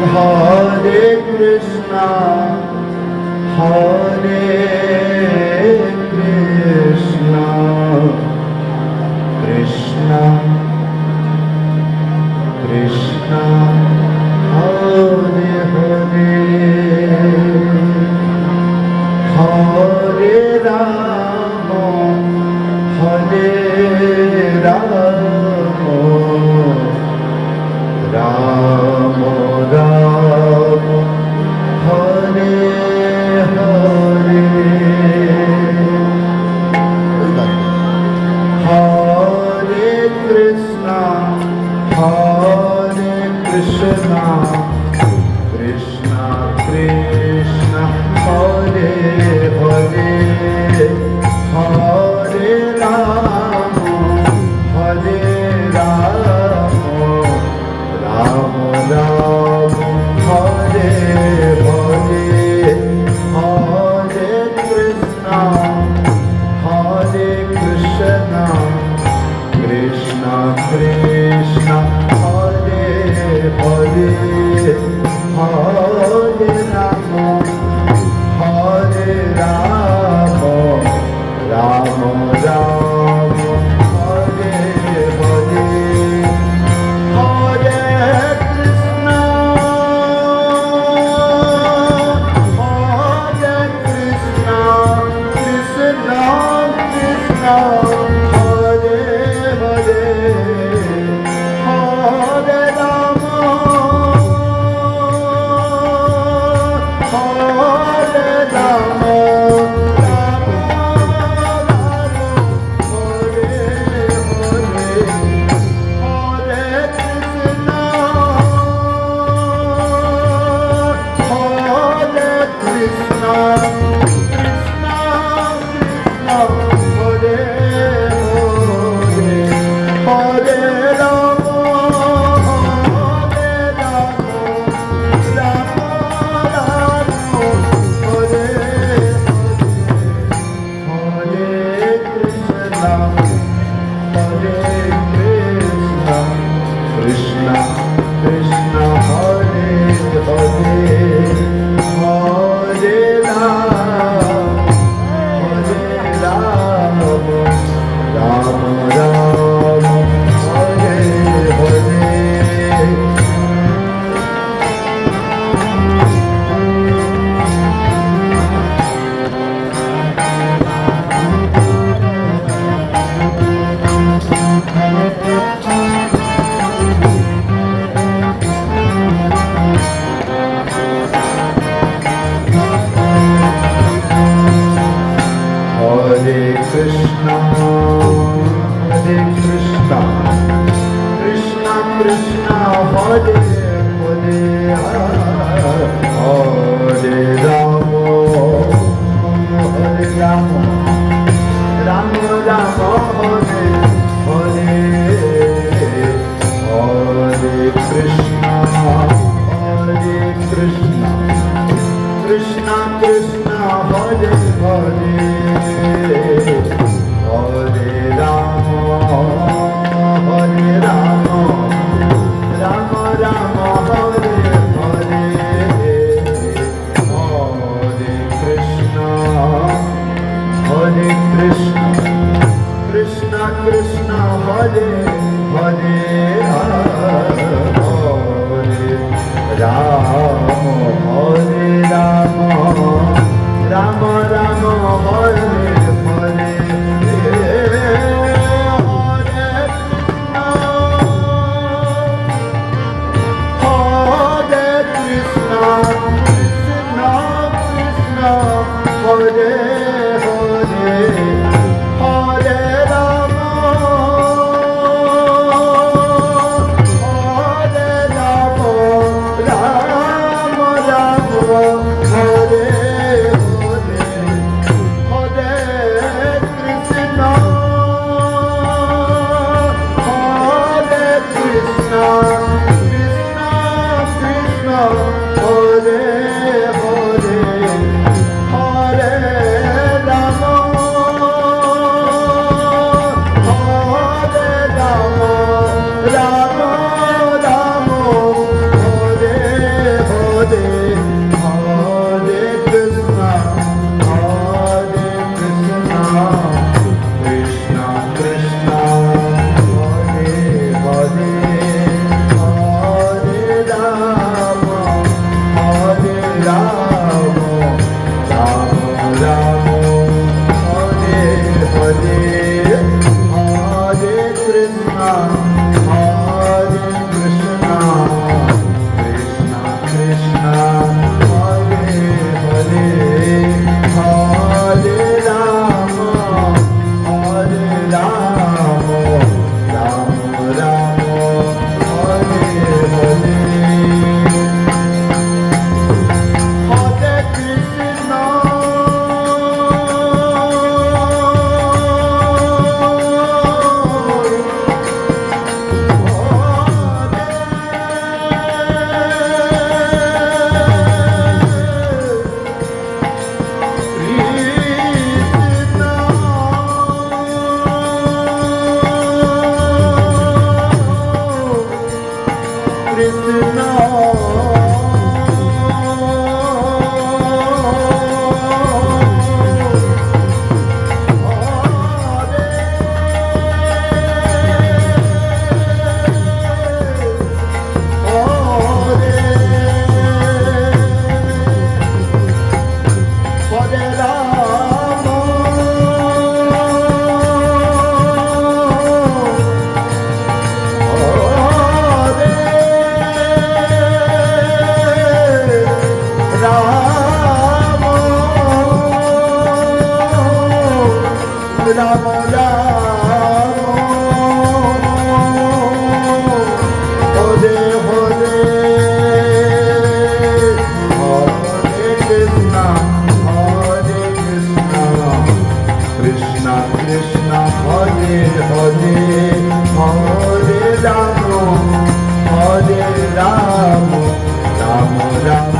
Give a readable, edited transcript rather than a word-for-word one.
Hare Krishna, Hare Krishna, Krishna Krishna, Hare Hare, Hare Rama, Hare Rama, Rama Rama, Hare Hare, Hare Krishna, Hare Krishna, Krishna Krishna, Hare Hare, Hare Rama, Hare Rama, Rama Rama, Hare Hare, Hare Krishna, Hare Krishna, Krishna Krishna, Hare Hare, Hare Rama, Hare Rama, Rama Rama, Hare Hare, Hare Krishna, Hare Krishna, Krishna Krishna, Hare Hare, Hare Rama, Hare Rama, Krishna Krishna, Hare Hare, Hare Rama, Hare Rama, Rama Rama, Hare Hare. Hare Krishna, Hare Krishna, Krishna Krishna, Hare Hare, Hare Rama, Hare Rama, Rama Rama, Hare Hare, Hare Krishna, Hare Krishna, Krishna Krishna, Hare Hare, Hare Rama, Hare Rama, Rama Rama, Hare Hare. Ram Ram Hare Hare Hare Krishna Krishna Krishna Hare Hare Hare Ram Hare Ram Ram Ram